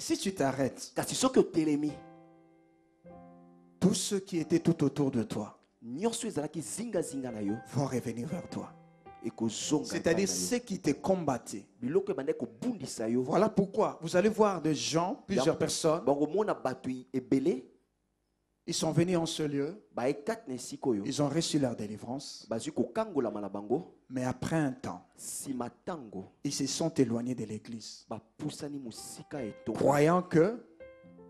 si tu t'arrêtes, kasi soki otelemi tous ceux qui étaient tout autour de toi nyonso ezalaki zingazinga na yo vont revenir vers toi. ekozonga C'est-à-dire ceux qui te combattaient. biloko ebandaki kobundisa yo Voilà pourquoi vous allez voir des gens, plusieurs personnes, bakomona bato ebele ils sont venus en ce lieu, baekati na esika oyo ils ont reçu leur délivrance, bazwi kokangolama na bango mais après un temps, nsima ntango ils se sont éloignés de l'église, bapusani mosika etonga croyant que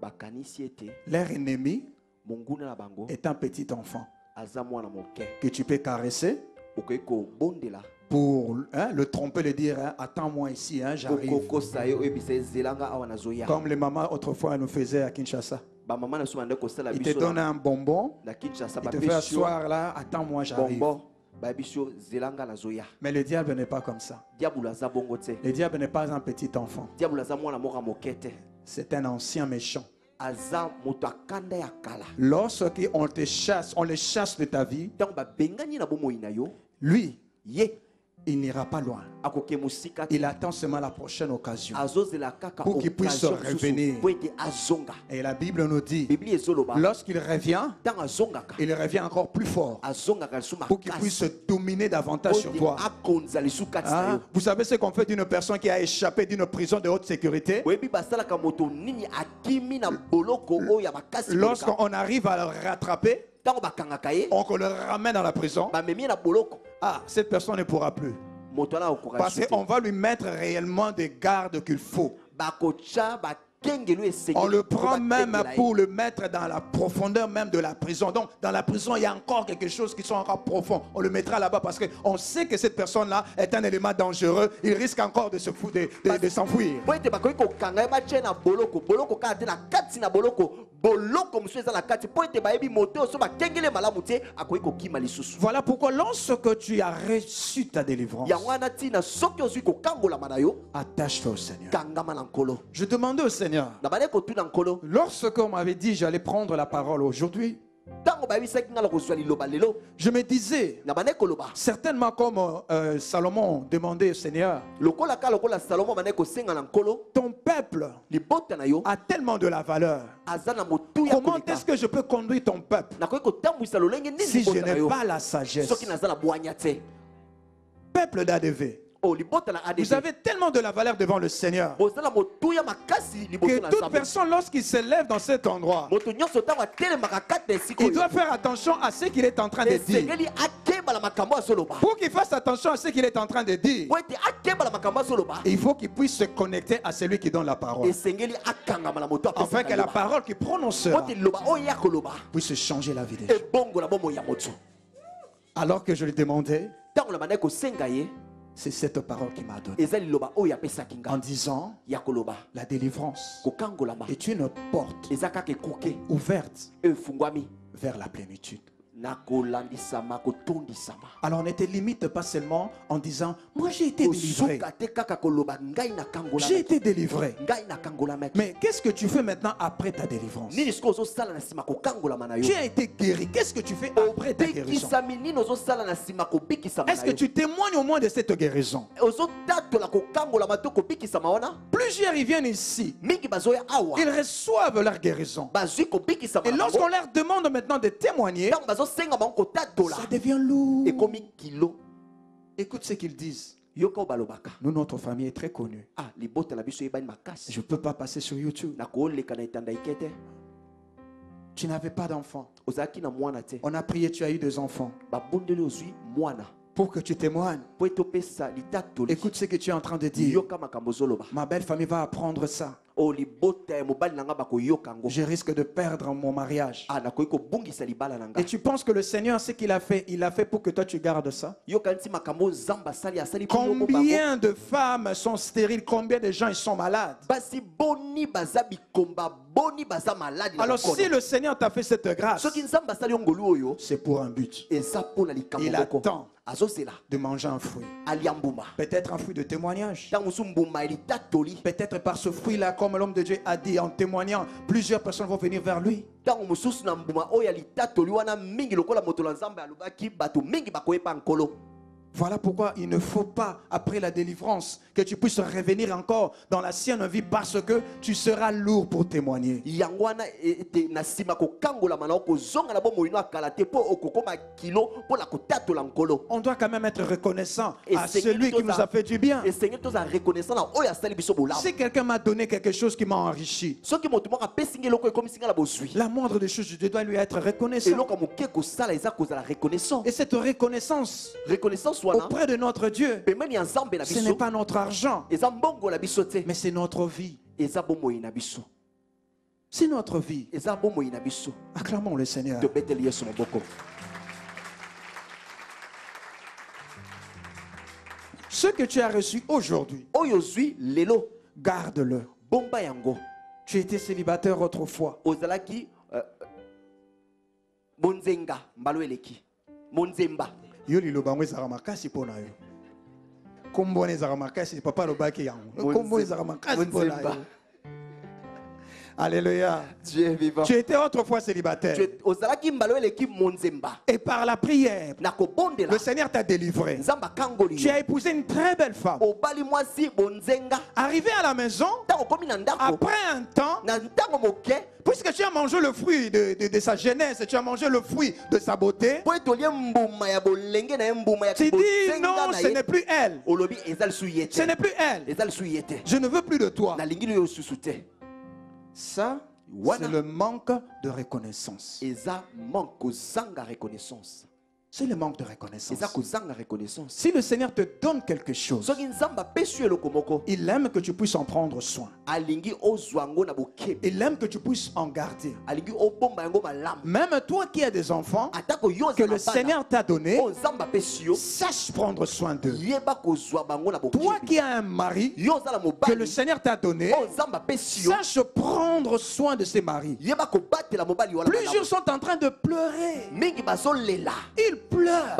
bakanisi ete leur ennemi monguna na bango est un petit enfant aza mwana moke que tu peux caresser okoki kobondela pour le tromper, le dire, hein, attends-moi ici, hein, j'arrive. okokosa ye oyebisa ezelanga awa nazoya Comme les mamans autrefois nous faisaient à Kinshasa. bamama na so bande kosala Ils te donnent un bonbon, na Kinshasa ils te font asseoir là, attends-moi, j'arrive. bonbon babisio zelanga nazoya Mais le diable n'est pas comme ça. diabolo aza bongo te Le diable n'est pas un petit enfant. diabolo aza mwana moko moke te C'est un ancien méchant. aza moto akanda ya kala Lorsqu'on te chasse, on le chasse de ta vie, ntango babengani na bomoi na yo lui, ye il n'ira pas loin. akoke mosika te Il attend seulement la prochaine occasion azozela kaka pour qu'il puisse revenir. po ete azonga Et la Bible nous dit, biblia ezoloba lorsqu'il revient, ntango azongaka il revient encore plus fort azongaka lisu pour qu'il puisse dominer davantage sur toi. akonza lisu kati na yo Vous savez ce qu'on fait d'une personne qui a échappé d'une prison de haute sécurité? oyebi basalaka moto nini akimi na boloko oyo ya makasi Lorsqu'on arrive à le rattraper, ntango bakangaka ye on le ramène dans la prison. bamemi na boloko Ah, cette personne ne pourra plus. moto wana akokoka Parce lisu te qu'on va lui mettre réellement des gardes qu'il faut. bakotya bakengelu esengeli On le prend po même batengela ye. pour le mettre dans la profondeur même de la prison. Donc, dans la prison, il y a encore quelque chose qui sont encore profond. On le mettra là-bas parce qu'on sait que cette personne-là est un élément dangereux. Il risque encore de s'enfuir. po ete bakoki kokanga ye batye na boloko boloko kaka te na kati na boloko boloko mosusu eza na kati po ete bayebi moto oyo so bakengeli malamu te akoki kokima lisusu Voilà pourquoi lorsque tu as reçu ta délivrance, yango wana ntina soki ozwi kokangolama na yo attache-toi au Seigneur. kangama na nkolo Je demandais au Seigneur, na bale kotuna nkolo lorsqu'on m'avait dit j'allais prendre la parole aujourd'hui, ntango bayebisaki nga na kozwa liloba lelo je me disais, na bane koloba certainement comme Salomon demandait au Seigneur, lokola ka lokola salomo bane kosenga na nkolo ton peuple libota na yo a tellement de la valeur. aza na motuya Comment koleka est-ce que je peux conduire ton peuple nakoki kotambwisa lolenge nini si je libota na n'ai yo pas la sagesse? soki naza na bwanya te Peuple d'ADV, o libota na vous avez tellement de la valeur devant le Seigneur bozala motuya makasi liboso que na toute nzambe personne, lorsqu'il se lève dans cet endroit, moto nyonso ntango atelemaka kati na esika il oyo doit faire attention à ce qu'il est en train de dire. esengeli akebala makambo azoloba Pour qu'il fasse attention à ce qu'il est en train de dire, po ete akebala makambo azoloba il faut qu'il puisse se connecter à celui qui donne la parole. esengeli akangama na moto Afin que la apesaka parole qu'il prononcera po ete liloba oyo ya koloba puisse changer la vie des gens. ebongola bomoi ya moto Alors que je lui demandais, ntango na bandaki kosenga ye c'est cette parole qu'il m'a donnée. eza liloba oyo apesaki En nga disant, ya koloba la délivrance kokangolama est une porte eza kaka ekuke ouverte oyo efungwami vers la plénitude. na kolandisama kotondisama Alors on ne te limite pas seulement en disant, moi j'ai été délivré. kosuka te kaka koloba ngai J'ai nakangolamaki été délivré. ngai nakangolamaki Mais qu'est-ce que tu fais maintenant après ta délivrance? nini sikoyo ozosala na nsima kokangolama na yo Tu as été guéri. Qu'est-ce que tu fais après ta guérison? obikisami nini ozosala na nsima kobikisama Est-ce que tu témoignes au moins de cette guérison? ozotatola kokangolama to kobikisama wana Plusieurs ils viennent ici. mingi bazoya awa Ils reçoivent leur guérison. bazwi kobikisama Et na lorsqu'on bango leur demande maintenant de témoigner, ntango bazosenga bango kotatola ça devient lourd. ekomi kilo Écoute ce qu'ils disent. yoka oyo balobaka Nous, notre famille est très connue. ah libota na biso eyebani makasi Je ne peux pas passer sur YouTube. nakoleka na etanda ike te Tu n'avais pas d'enfant. ozalaki na mwana te On a prié, tu as eu des enfants. babondeli ozwi mwana Pour que tu témoignes. po ete opesa litatoli Écoute ce que tu es en train de dire. yoka makambo ozoloba Ma belle famille va apprendre ça. oyo libota ya mobali na nga bakoyoka yango Je risque de perdre mon mariage. ah nakoki kobungisa libala na nga Et tu penses que le Seigneur, ce qu'il a fait, il a fait pour que toi tu gardes ça? yoka nti makambo nzambe asali po yoko bango. Combien de femmes sont stériles? Combien de gens ils sont malades? basi boni baza bikomba boni baza maladi na Alors bokono. si le Seigneur t'a fait cette grâce, soki nzambe asali yo ngolu oyo c'est pour un but. eza mpona likambo Il moko attend azozela de manger un fruit. alia mbuma Peut-être un fruit de témoignage. ntango mosusu mbuma ya litatoli Peut-être par ce fruit-là, comme l'homme de Dieu a dit en témoignant, plusieurs personnes vont venir vers lui. ntango mosusu na mbuma oyo ya litatoli wana mingi lokola moto na nzambe alobaki bato mingi bakoyepa nkolo Voilà pourquoi il ne faut pas, après la délivrance, que tu puisses revenir encore dans la sienne vie parce que tu seras lourd pour témoigner. On doit quand même être reconnaissant à celui qui nous a fait du bien. Si quelqu'un m'a donné quelque chose qui m'a enrichi, la moindre des choses, je dois lui être reconnaissant. Et cette reconnaissance auprès de notre Dieu, ce n'est pas notre argent, mais c'est notre vie. C'est notre vie. Acclamons le Seigneur. Ce que tu as reçu aujourd'hui, garde-le. Tu étais célibataire autrefois. Yo liloba ngo ezaka makasi pona yo. Kombo ezaka makasi papa lobaki yango. Kombo ezaka makasi pona yo. Alléluia. Dieu est vivant. Tu étais autrefois célibataire. Et par la prière, le Seigneur t'a délivré. Tu as épousé une très belle femme. Arrivé à la maison, après un temps, puisque tu as mangé le fruit de sa jeunesse, tu as mangé le fruit de sa beauté, tu dis non, ce n'est plus elle. Ce n'est plus elle. Je ne veux plus de toi. Ça, c'est le manque de reconnaissance. C'est le manque de reconnaissance. Si le Seigneur te donne quelque chose, il aime que tu puisses en prendre soin. Il aime que tu puisses en garder. Même toi qui as des enfants que le Seigneur t'a donné, sache prendre soin d'eux. Toi qui as un mari que le Seigneur t'a donné, sache prendre soin de ces maris. Plusieurs sont en train de pleurer. Ils pleurent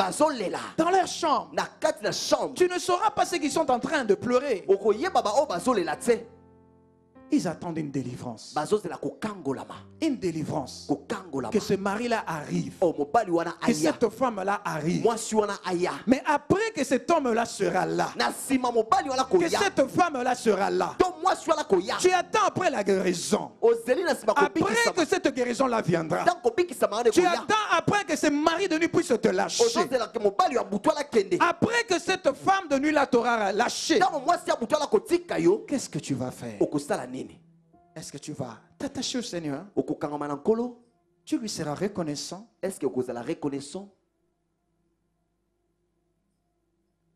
dans leur chambre. Tu ne sauras pas ce qu'ils sont en train de pleurer. Ils attendent une délivrance. Une délivrance. Que ce mari-là arrive. Que cette femme-là arrive. Mais après que cet homme-là sera là, que cette femme-là sera là, tu attends après la guérison. Après que cette guérison-là viendra, tu attends après que ce mari de nuit puisse te lâcher. Après que cette femme de nuit-là t'aura lâché, qu'est-ce que tu vas faire? Est-ce que tu vas t'attacher au Seigneur? Tu lui seras reconnaissant.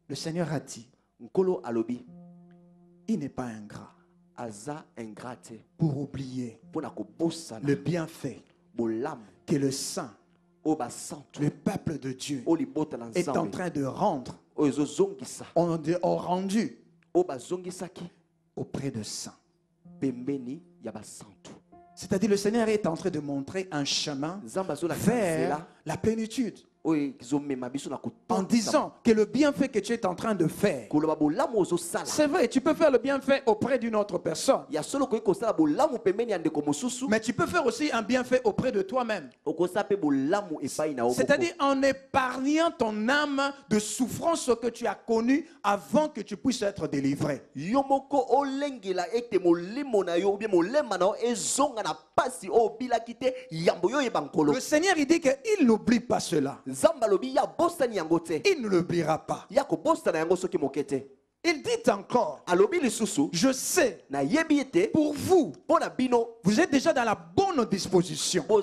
Le Seigneur a dit, il n'est pas ingrat pour oublier le bienfait que le saint, le peuple de Dieu est en train de rendre, ont rendu auprès de saints. C'est-à-dire le Seigneur est en train de montrer un chemin vers la plénitude. En disant que le bienfait que tu es en train de faire, c'est vrai, tu peux faire le bienfait auprès d'une autre personne, mais tu peux faire aussi un bienfait auprès de toi-même. C'est-à-dire en épargnant ton âme de souffrance que tu as connue avant que tu puisses être délivré. Le Seigneur il dit qu'il n'oublie pas cela. Il ne l'oubliera pas. Il dit encore, je sais, pour vous, vous êtes déjà dans la bonne disposition pour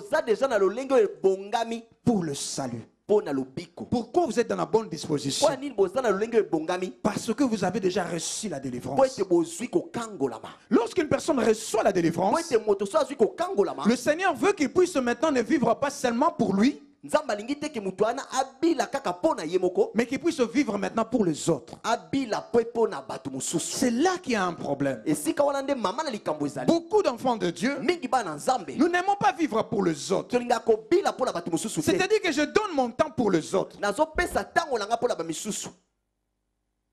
le salut. Pourquoi vous êtes dans la bonne disposition? Parce que vous avez déjà reçu la délivrance. Lorsqu'une personne reçoit la délivrance, le Seigneur veut qu'il puisse maintenant ne vivre pas seulement pour lui, mais qu'il puisse vivre maintenant pour les autres. C'est là qu'il y a un problème. Beaucoup d'enfants de Dieu, nous n'aimons pas vivre pour les autres. C'est-à-dire que je donne mon temps pour les autres.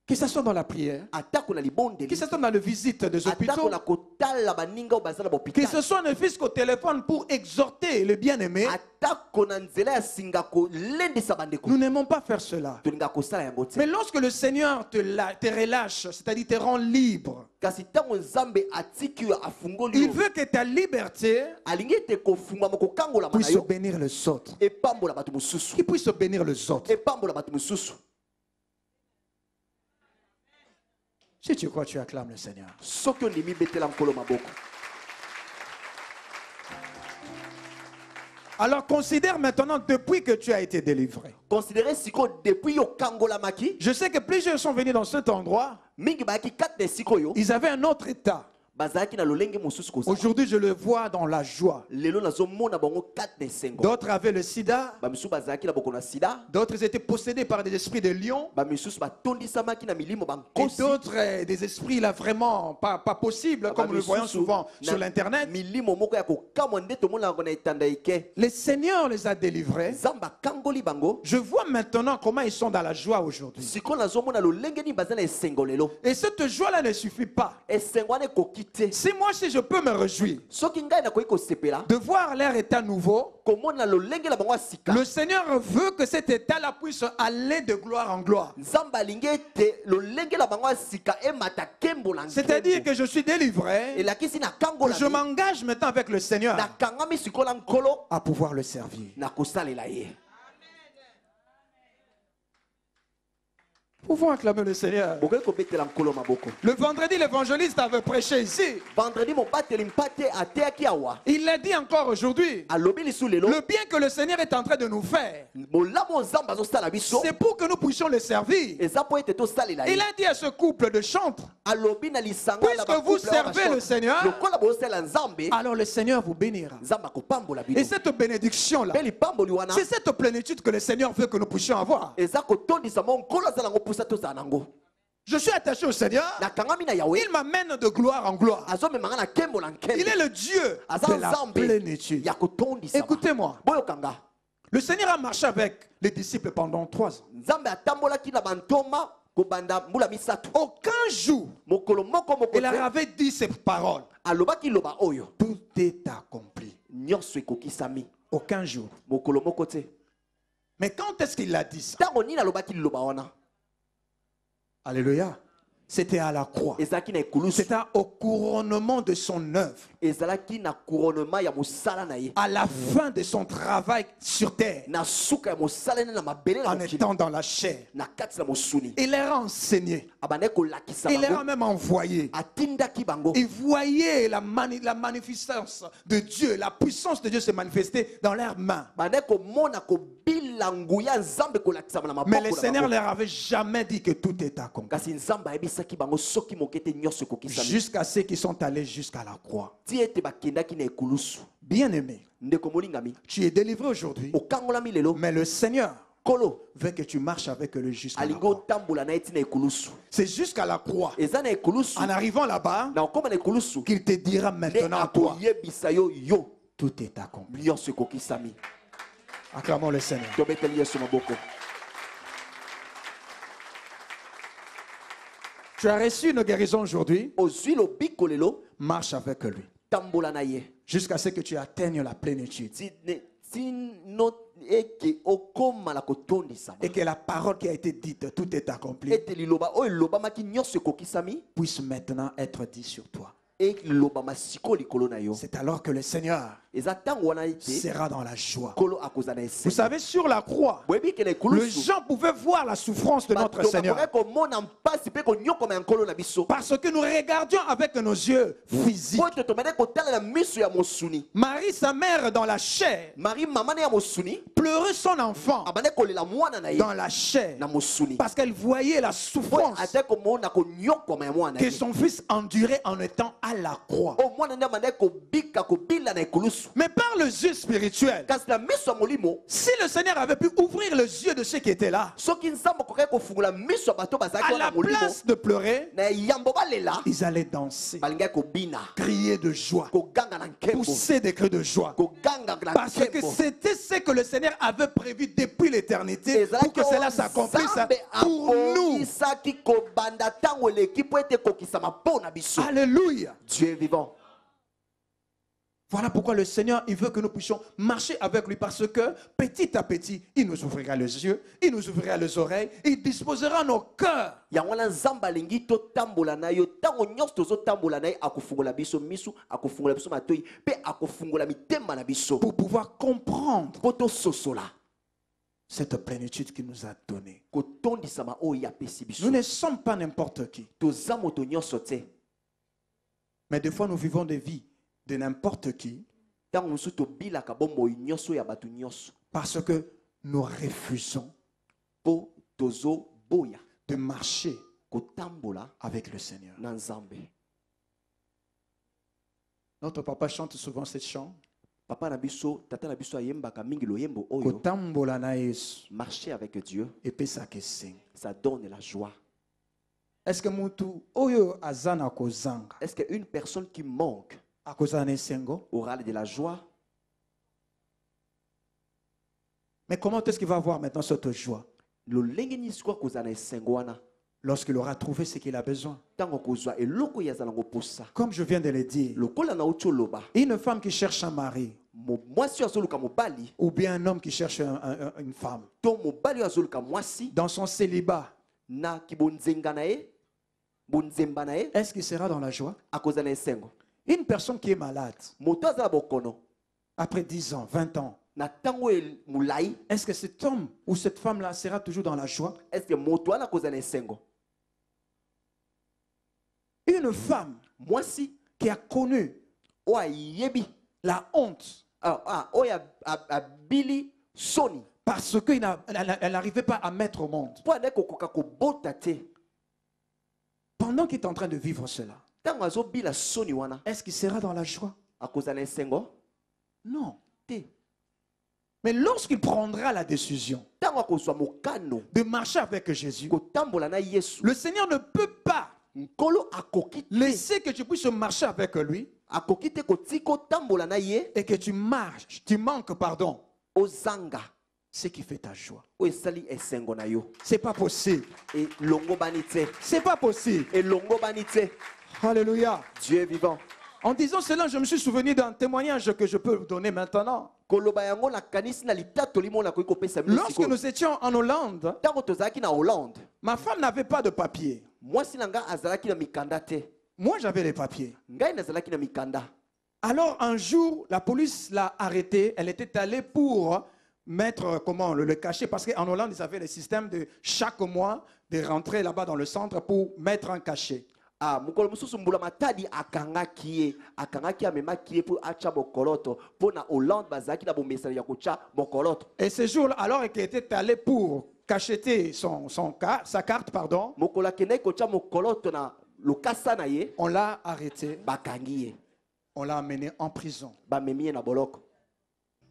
Que ce soit dans la prière, atako na libondeli, que ce soit dans la visite des atako hôpitaux, na kotala baninga baza na que hôpital, ce soit ne fût-ce qu'au téléphone pour exhorter le bien-aimé. atako na nzela ya singa kolendisa bandeko, Nous n'aimons pas faire cela. tolinga kosala yango te. Mais lorsque le Seigneur te relâche, c'est-à-dire te rend libre, Kasi ntango nzambe atiki yo afungoli il yo, veut que ta liberté alingi ete kofungwama kokangolama na puisse yo, bénir les autres. epambola bato mosusu, Qu'il puisse bénir les autres. epambola bato mosusu. Si tu crois, tu acclames le Seigneur. Soki ondimi betela nkolo maboko. Alors considère maintenant depuis que tu as été délivré. Considérez siko depuis yo kangolamaki, Je sais que plusieurs sont venus dans cet endroit. mingi bayaki kati na siko yo, Ils avaient un autre état. bazalaki na lolenge mosusu kozala. Aujourd'hui, je le vois dans la joie. Lelo nazomona bango kati na esengo. D'autres avaient le sida. Bamisusu bazalaki na bokono ya sida, D'autres étaient possédés par des esprits de lion. bamisusu batondisamaki na milimo Et bankosi, d'autres, des esprits là vraiment pas possible, comme nous le voyons souvent sur l'internet. milimo moko ya kokamwa nde tomona yango na etanda ike. Le Seigneur les a délivrés. Nzambe akangoli bango. Je vois maintenant comment ils sont dans la joie aujourd'hui. Siko nazomona lolenge nini baza na esengo lelo. Et cette joie-là ne suffit pas. Esengo wana ekoki te. Si moi, si je peux me réjouir Soki ngai nakoki kosepela, de voir leur état nouveau, komona lolenge na bango ya sika, le Seigneur veut que cet état-là puisse aller de gloire en gloire. nzambe alingi ete lolenge na bango ya sika emata kembo na C'est-à-dire nkembo. que je suis délivré, Elakisi na que kangola je m'engage maintenant avec le Seigneur nakangami sikoyo na nkolo à pouvoir le servir. na kosalela ye. Pouvons acclamer le Seigneur. Bokoki kobetela nkolo maboko. Le vendredi, l'évangéliste avait prêché ici. Vendredi mobateli mpate ateyaki awa, Il l'a dit encore aujourd'hui. alobi lisu lelo, Le bien que le Seigneur est en train de nous faire, molamu nzambe azosala biso c'est pour que nous puissions le servir. eza mpo ete tosalela Il ye. a dit à ce couple de chantres, Alobi na lisanga puisque vous servez le Seigneur, lokola bosala nzambe, alors le Seigneur vous bénira. nzambe akopambola Et bino. cette bénédiction-là, Mpe lipamboli wana c'est cette plénitude que le Seigneur veut que nous puissions avoir. eza kotondisa mo nkolo aza nango mposa tozala nango. Je suis attaché au Seigneur. nakangami na yawe, Il m'amène de gloire en gloire. azomemanga na nkembo na Il est nkembo, le Dieu aza de la nzambe plénitude. ya kotondisa. Écoutez-moi, boyokanga, le Seigneur a marché avec les disciples pendant 3 ans. nzambe atambolaki na bantoma kobanda mbula misato. Aucun jour, Mokolo moko moko il te, avait dit ces paroles. alobaki loba oyo, Tout est accompli. nyonso ekokisami. Aucun jour. Mokolo moko te. Mais quand est-ce qu'il a dit ça? Ntango nini alobaki loba wana, Alléluia. C'était à la croix. ezalaki na ekulusu, C'était au couronnement de son œuvre. ezalaki na couronnement ya mosala na ye, À la fin de son travail sur terre. na suka ya mosala ne na mabele na En mokili, étant dans la chair. na kati na mosuni. Il leur a enseigné. Abandaki kolakisa Il leur a bango, même envoyé. atindaki bango. Ils voyaient la magnificence de Dieu, la puissance de Dieu se manifester dans leurs mains. Bandaki komona kobila nguya nzambe kolakisama na Mais maboko le na Seigneur bango. leur avait jamais dit que tout est accompli. Kasi nzambe ayebisaki bango soki moke te nyonso ekokisami, Jusqu'à ceux qui sont allés jusqu'à la croix. ti ete bakendaki na ekulusu. Bien-aimé, Ndeko molingami, tu es délivré aujourd'hui. okangolami lelo, Mais le Seigneur kolo veut que tu marches avec lui jusqu'à la alingi croix. otambola na ye ti na ekulusu. C'est jusqu'à la croix. Eza na ekulusu, En arrivant là-bas, na okoma na ekulusu, qu'il te dira nde maintenant à toi, akoyebisa yo yo tout est accompli. nyonso ekokisami. Acclamons le Seigneur. Tobeteli yesu maboko. Tu as reçu une guérison aujourd'hui. Ozwi lobiko lelo, Marche avec lui. tambola na ye Jusqu'à ce que tu atteignes la plénitude. tino eke okoma na kotondisama, Et que la parole qui a été dite, tout est accompli, ete liloba oyo elobamaki nyonso ekokisami, puisse maintenant être dit sur toi. elobama sikoyo likolo na yo. C'est alors que le Seigneur Eza ntango wana ete sera dans la joie. kolo akozala na Vous esengo. savez, sur la croix, boyebi ke na les ekulusu gens pouvaient voir la souffrance de notre bato Seigneur. bakoki komona mpasi mpe konyokoma ya nkolo na biso, Parce que nous regardions avec nos yeux physiques. po ete tomande kotala na miso ya mosuni. Marie, sa mère, dans la chair, Marie mama na ya mosuni pleurait son enfant abande kolela mwana na ye dans la chair. na mosuni, Parce qu'elle voyait la po souffrance ate komona konyokoma ya mwana que ye. son fils endurait en étant à la croix. O mwana nde abande kobika kobila na ekulusu. miso. Mais par les yeux spirituels, Kasi na miso ya molimo, si le Seigneur avait pu ouvrir les yeux de ceux qui étaient là, soki nzambe akokaki kofungola miso ya bato bazalaki à wana la molimo, place de pleurer, na yambo balela, ils allaient danser, balingaki kobina, crier de joie, koganga na nkembo, pousser des cris de joie. koganga na Parce que nkembo. c'était ce que le Seigneur avait prévu depuis l'éternité pour que cela s'accomplisse pour nous. akomisaki kobanda ntango eleki po ete kokisama mpo na biso. Alléluia. Dieu est vivant. Voilà pourquoi le Seigneur, il veut que nous puissions marcher avec lui parce que petit à petit, il nous ouvrira les yeux, il nous ouvrira les oreilles, il disposera nos cœurs. yango wana nzambe alingi totambola na yo ntango nyonso tozotambola na ye akofungola biso miso, akofungola biso matoi mpe akofungola mitema na biso Pour pouvoir comprendre mpo tososola cette plénitude qu'il nous a donnée. kotondisama oyo apesi biso. Nous ne sommes pas n'importe qui, toza moto nyonso te, mais des fois nous vivons des vies de n'importe qui ntango mosusu tobilaka bomoi nyonso ya bato nyonso parce que nous refusons mpo tozoboya de marcher kotambola avec le Seigneur. na nzambe. Notre papa chante souvent cette chant. Papa na biso, tata na biso ayembaka mingi loyembo oyo. Kotambola na Yesu, Marcher avec Dieu, epesa kesing. ça donne la joie. Est-ce que mutu oyo azana kozanga Est-ce qu'une personne qui manque akozana esengo? aura de la joie? Mais comment est-ce qu'il va avoir maintenant cette joie? Lolenge ni siko kozana esengo wana. Lorsqu'il aura trouvé ce qu'il a besoin. Tango kozwa eloko ya zalango posa. Comme je viens de le dire, Lokola na ocholoba. une femme qui cherche un mari Mwasi azoluka mobali, ou bien un homme qui cherche une femme to mobali azoluka mwasi dans son célibat, na kibonzenga na ye, bonzemba na ye, est-ce qu'il sera dans la joie? akozana esengo. Une personne qui est malade Moto azala bokono après 10 ans, 20 ans, na tango mulai, est-ce que cet homme ou cette femme-là sera toujours dans la joie? est-ce que moto wana kozana esengo? Une femme Mwasi qui a connu o ayebi la honte oyo abili soni parce qu'elle n'arrivait pas à mettre au monde. mpo ande kokoka kobota te Pendant qu'il est en train de vivre cela, ntango azobila soni wana est-ce qu'il sera dans la joie? akozala esengo Non. te. Mais lorsqu'il prendra la décision Ntango akozwa mokano de marcher avec Jésus, kotambola na Yesu, le Seigneur ne peut pas nkolo akoki te, laisser que tu puisses marcher avec lui akoki te kotika otambola na ye et que tu marches, tu manques, pardon, ozanga ce qui fait ta joie. oyo esali esengo na yo. C'est pas possible. Elongobani te, C'est pas possible. elongobani te. Alléluia. Dieu est vivant. En disant cela, je me suis souvenu d'un témoignage que je peux vous donner maintenant. Koloba yango na kanisi na litato limo na koki kopesa biso Lorsque sikoyo. nous étions en Hollande, Ntango tozalaki na Hollande, ma femme n'avait pas de papier. mwasi na nga azalaki na mikanda te, Moi, j'avais les papiers. ngai nazalaki na mikanda. Alors, un jour, la police l'a arrêtée. Elle était allée pour mettre, le cacher. Parce qu'en Hollande, ils avaient le système de chaque mois de rentrer là-bas dans le centre pour mettre un cachet. Mokolo mosusu mbula matadi akangaki amemaki ye mpo atya bokoloto mpo na Hollande bazalaki na bomesano ya kotya bokoloto. Et ce jour-là, alors qu'il était allé pour cacheter sa carte, pardon, Mokolo akendaki kotya mokoloto na lokasa na ye, on l'a arrêté. bakangi ye, On l'a amené en prison. bamemi ye na boloko.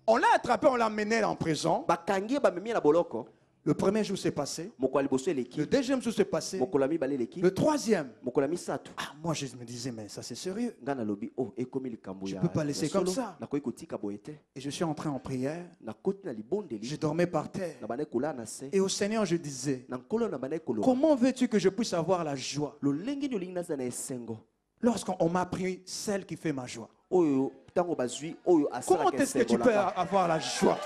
On l'a attrapé, on l'a amené en prison. Bakangi ye bamemi ye na boloko. Le premier jour s'est passé. Mokolo ya liboso Le eleki, deuxième jour s'est passé. mokolo ya mibale eleki, Le troisième. mokolo ya misato. Moi, je me disais, mais ça c'est sérieux. Nga nalobi ekomi likambo Je ya peux pas laisser ya comme solo, ça. nakoki kotika boye te. Et je suis entré en prière. Nakoti na Je libondeli, dormais par terre. na bande kolala na se, Et au Seigneur, je disais, na nkolo na bande koloba. comment veux-tu que je puisse avoir la joie Lolenge nini olingi naza na esengo lorsqu'on m'a pris celle qui fait ma joie? oyo ntango bazwi oyo Comment asalaka est-ce que tu esengo peux na nga. avoir la joie?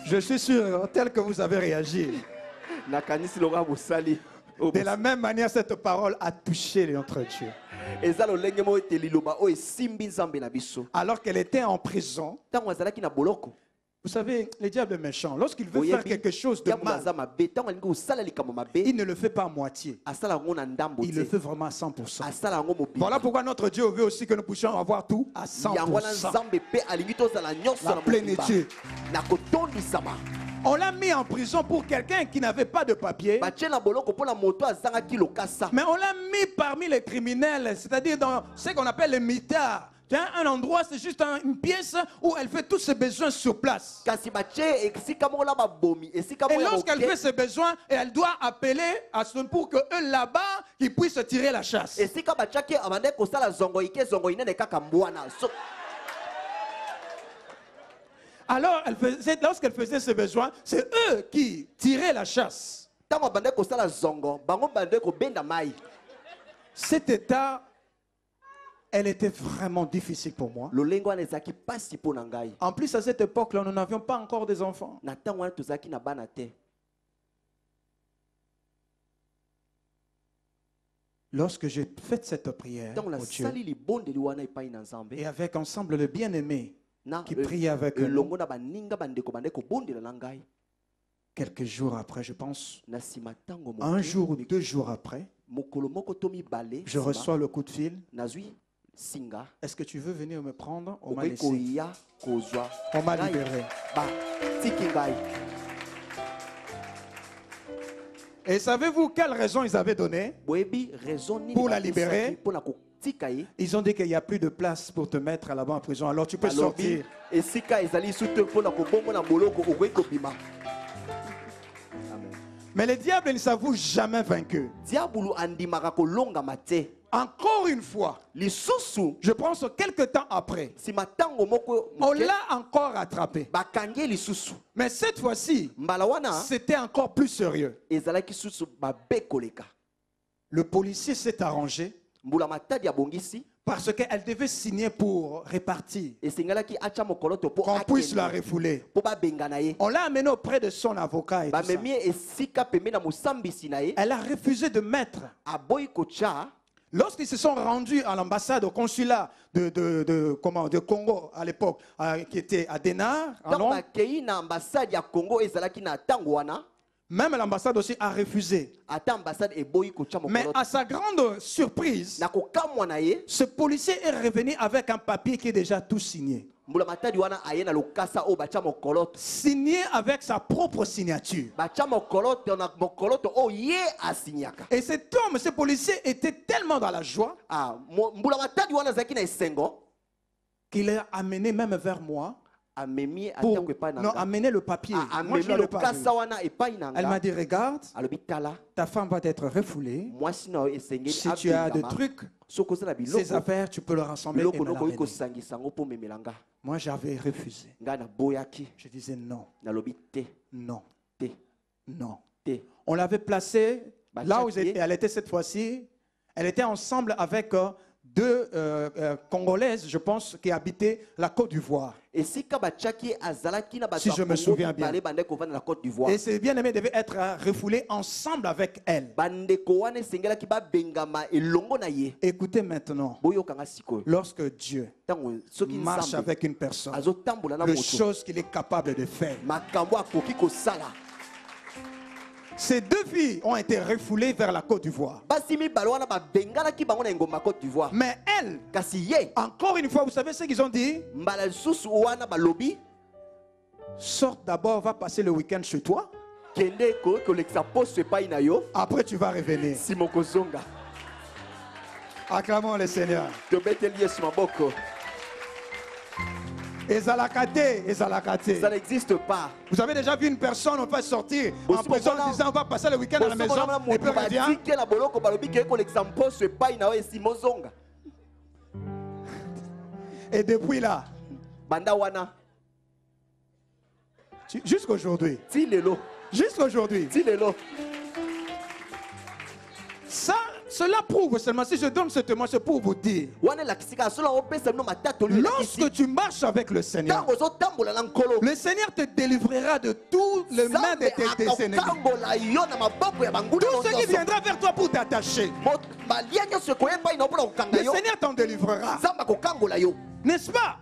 Je suis sûr, tel que vous avez réagi, nakanisi longa bosali de la même manière, cette parole a touché notre Dieu. eza lolenge moko ete liloba oyo esimbi nzambe na biso Alors qu'elle était en prison, ntango azalaki na boloko. vous savez, le diable est méchant. Lorsqu'il veut faire Oyebi, quelque chose de ntango mal, aza mabe ntango alingi kosala likambo mabe il ne le fait pas à moitié. asala yango na ndambo Il le te, fait vraiment à 100%. asala yango mobimba. Voilà pourquoi notre Dieu veut aussi que nous puissions avoir tout à yango wana 100%. nzambe mpe alingi tozala nyonso La na mobimba plénitude. na kotondisama. On l'a mis en prison pour quelqu'un qui n'avait pas de papier. batie na boloko mpona moto azangaki lokasa. Mais on l'a mis parmi les criminels, c'est-à-dire dans ce qu'on appelle les mitards. Un endroit, c'est juste une pièce où elle fait tous ses besoins sur place. Kasi batie esika moko na babomi esika Et moko ya lorsqu'elle moke. fait ses besoins, elle doit appeler à son pour que eux là-bas, ils puissent tirer la chasse. Esika batiaki abande kosala zongo ike zongo inene kaka mbwana. Alors, lorsqu'elle faisait ses besoins, c'est eux qui tiraient la chasse. Tango abande kosala zongo bango bande ko benda mai. Cet état, elle était vraiment difficile pour moi. Lolengo wana ezaki pasi po na ngai. En plus, à cette époque-là, nous n'avions pas encore des enfants. Na tango wana tozaki na bana te. Lorsque j'ai fait cette prière Tango na au Dieu, sali libondeli wana epai na Nzambe. et avec ensemble le bien-aimé Na qui priait avec nous, longo na baninga bandeko bande ko bondela na ngai. quelques jours après, je pense, Na sima tango mo. un jour ou 2 jours après, Mokolo moko tomi balé. je reçois le coup de fil. Nazui singa. Est-ce que tu veux venir me prendre? On m'a Okoki laissé. koya kozwa. On m'a Ngai, libéré. Ba tiki ngai. Et savez-vous quelle raison ils avaient donné? Boyebi raison nini Pour la bapesaki libérer. mpona kotika ye. Ils ont dit qu'il n'y a plus de place pour te mettre là-bas en prison. Alors tu peux Balobi, sortir. esika ezali su te mpona kobongo na boloko okoki kobima. Amen. Mais le diable ne s'avoue jamais vaincu. Diabulu andimaka kolongama te. Encore une fois, Lisusu je pense quelques temps après, nsima ntango moko on moke, l'a encore attrapé. bakangi lisusu. Mais cette fois-ci, Mbala wana c'était encore plus sérieux. ezalaki susu mabe koleka. Le policier s'est arrangé Mbula matadi abongisi parce qu'elle devait signer pour répartir, esengalaki acha mokoloto po qu'on puisse la akende refouler. po babengana ye. On l'a amené auprès de son avocat et tout ça. Bamemi esika pembeni na mosambisi na ye. Elle a refusé de mettre. Aboyi kocha. Lorsqu'ils se sont rendus à l'ambassade, au consulat de Congo à l'époque, qui était à Denar, en Tango Londres, bakei na ambassade ya Congo ezalaki na tango wana. même l'ambassade aussi a refusé. Ata ambassade eboyi kocha Mais mokoloto. à sa grande surprise, Na kokamwa na ye. ce policier est revenu avec un papier qui est déjà tout signé. Mbula matadi wana aye na lokasa o bacha mokoloto. Signé avec sa propre signature. Bacha mokoloto na mokoloto o ye asinyaka. Et cet homme, ce policier, était tellement dans la joie Ah, mbula matadi wana zaki na esengo. qu'il a amené même vers moi Amemi pour atako epai na non, nga. amener le papier. Ah, Moi, je amemi l'avais pas vu. lokasa wana epai na Elle m'a nga. dit, regarde, Alobi tala. ta femme va être refoulée. Mwasi na esengeli Si tu as des abengama. trucs, Soko zala ces biloko. affaires, tu peux le rassembler et Biloko me noko l'amener. iko sangisa ngo po memelanga. Moi, j'avais refusé. Nga na boyaki. Je disais non, Nalobi te. non, Te. non. Te. On l'avait placée Bah, là où chaque pied. elle était cette fois-ci. Elle était ensemble avec 2 Congolaises, je pense, qui habitaient la Côte d'Ivoire. Esika bachaki azalaki na bato Si ya je me Congo souviens bien. mibale bande kovanda na Côte d'Ivoire. Et ces bien-aimés devaient être refoulés ensemble avec elle. Bandeko wana esengelaki babengama elongo na ye. Écoutez maintenant, Boyokanga sikoyo. lorsque Dieu Tango soki marche Nzambe avec une personne, azotambola na les moto. choses qu'il est capable de faire. Makambo akoki kosala. Ces 2 filles ont été refoulées vers la Côte d'Ivoire. Basi mibale wana babenganaki bango na engoma Côte d'Ivoire. Mais elle, Kasi ye encore une fois, vous savez ce qu'ils ont dit? mbala lisusu wana balobi Sors d'abord, va passer le week-end chez toi. kende koki kolekisa poso epai na yo Après, tu vas revenir. simo kozonga. Acclamons le Seigneur. Tobeteli Yesu maboko. Ezalakate, ezalakate. Ça n'existe pas. Vous avez déjà vu une personne, on va sortir en Bosi prison mokona- en disant on va passer le week-end à la maison et puis on revient. batike na boloko balobi kei kolekisa mposo epai na yo esimo zonga. Et depuis là, Banda wana jusqu'aujourd'hui, ti lelo jusqu'aujourd'hui, ti lelo. ça, cela prouve seulement, si je donne ce témoin, c'est pour vous dire, Wana lakisika sola opesa bino matatoli lorsque tu marches avec le Seigneur, tango zotambola na nkolo le Seigneur te délivrera de tous les mains de tes ennemis. akokambola yo na maboko ya banguna Tout ce qui viendra vers toi pour t'attacher, balia nyonso ekoya epai na yo mpona kokanga le yo Seigneur t'en délivrera. nzambe akokangola yo. N'est-ce pas?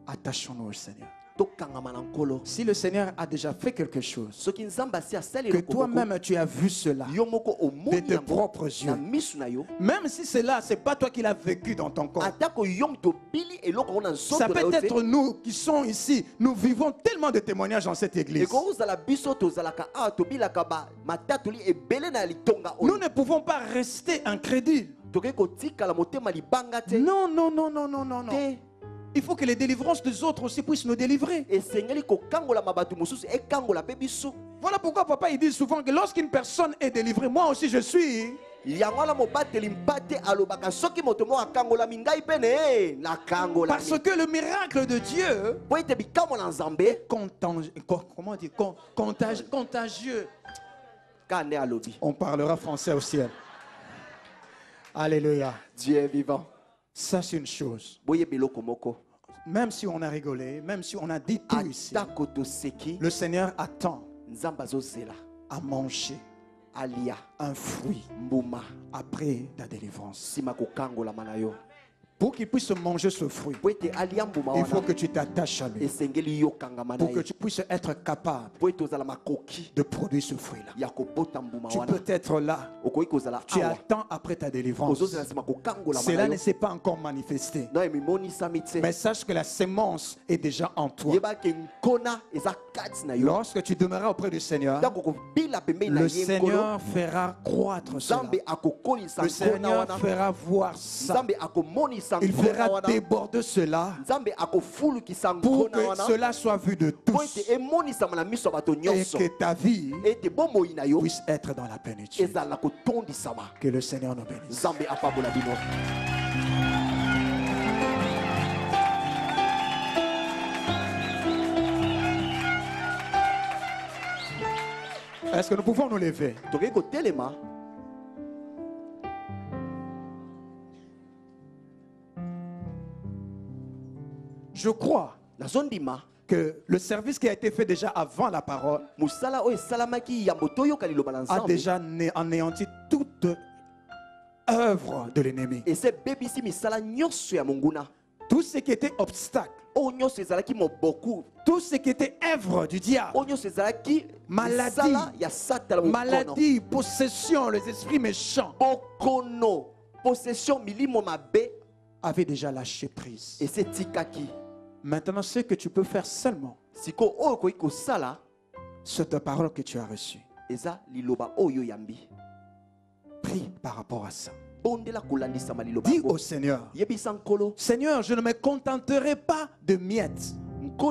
Attachons-nous au Seigneur. Si le Seigneur a déjà fait quelque chose, que que toi-même tu as vu cela de tes propres yeux, même si cela, c'est pas toi qui l'as vécu dans ton corps, ça peut être nous qui sommes ici, nous vivons tellement de témoignages dans cette église. Nous ne pouvons pas rester incrédules. Non, non, non, non, non, non, non. Il faut que les délivrances des autres aussi puissent nous délivrer. Voilà pourquoi papa il dit souvent que lorsqu'une personne est délivrée, moi aussi je suis. Parce que le miracle de Dieu est contagieux. On parlera français au ciel. Alléluia. Dieu est vivant. Sache une chose. Même si on a rigolé, même si on a dit tout ici, le Seigneur attend à manger un fruit après ta délivrance. Pour qu'il puisse manger ce fruit, il faut que tu t'attaches à lui. Pour que tu puisses être capable de produire ce fruit-là. Tu peux être là. Tu attends après ta délivrance. Cela ne s'est pas encore manifesté. Mais sache que la sémence est déjà en toi. Lorsque tu demeureras auprès du Seigneur, le Seigneur fera croître cela. Le Seigneur fera voir ça. Il fera déborder cela pour que cela soit vu de tous et que ta vie puisse être dans la plénitude. Que le Seigneur nous bénisse. Est-ce que nous pouvons nous lever? Je crois que le service qui a été fait déjà avant la parole a déjà anéanti toute œuvre de l'ennemi. Tout ce qui était obstacle, tout ce qui était œuvre du diable, maladie, possession, les esprits méchants, avait déjà lâché prise. Maintenant, ce que tu peux faire seulement, c'est ta parole que tu as reçue. Prie par rapport à ça. Dis au Seigneur, Seigneur, je ne me contenterai pas de miettes. Je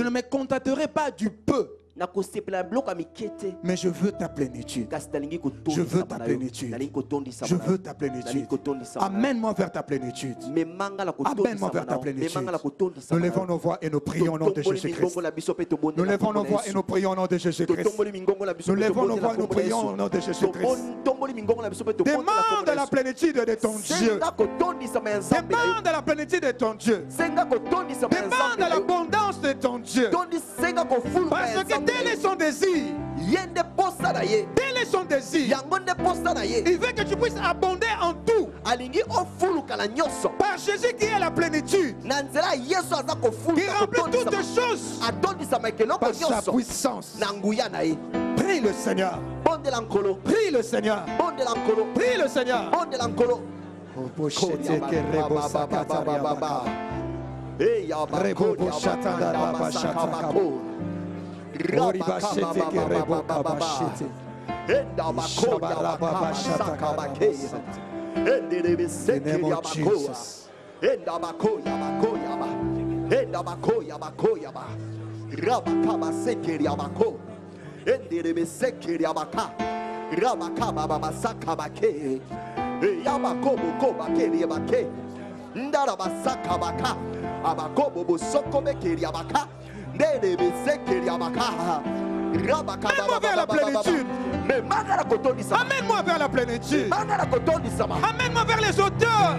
ne me contenterai pas du peu. Mais je veux ta plénitude. Je veux ta plénitude. Je veux ta plénitude. Amène-moi vers ta plénitude. Amène-moi vers ta plénitude. Nous levons nos voix et nous prions au nom de Jésus-Christ. Nous levons nos voix et nous prions au nom de Jésus-Christ. Nous levons nos voix et nous prions au nom de Jésus-Christ. Demande la plénitude de ton Dieu. Demande la plénitude de ton Dieu. Demande l'abondance de ton Dieu. Parce que tel est son désir. Tel est son désir. Il veut que tu puisses abonder en tout. Par Jésus qui est la plénitude. Qui remplit toutes choses par sa puissance. Prie le Seigneur. Prie le Seigneur. Prie le Seigneur. Amène-moi vers la plénitude. Amène-moi vers la plénitude. Amène-moi vers les auteurs.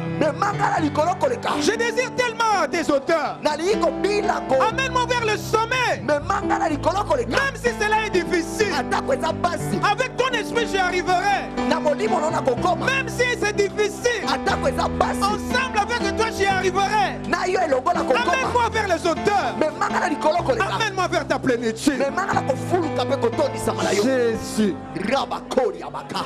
Je désire tellement tes auteurs. Amène-moi vers le sommet. Même si cela est difficile, avec ton esprit j'y arriverai. Même si c'est difficile, ensemble avec toi j'y arriverai. Amène-moi vers les hauteurs. Mais mangala likolo koleka. Amène-moi vers ta plénitude. Mais mangala kofuluka pe kotondisa malayo. Jésus. Rabakori abaka.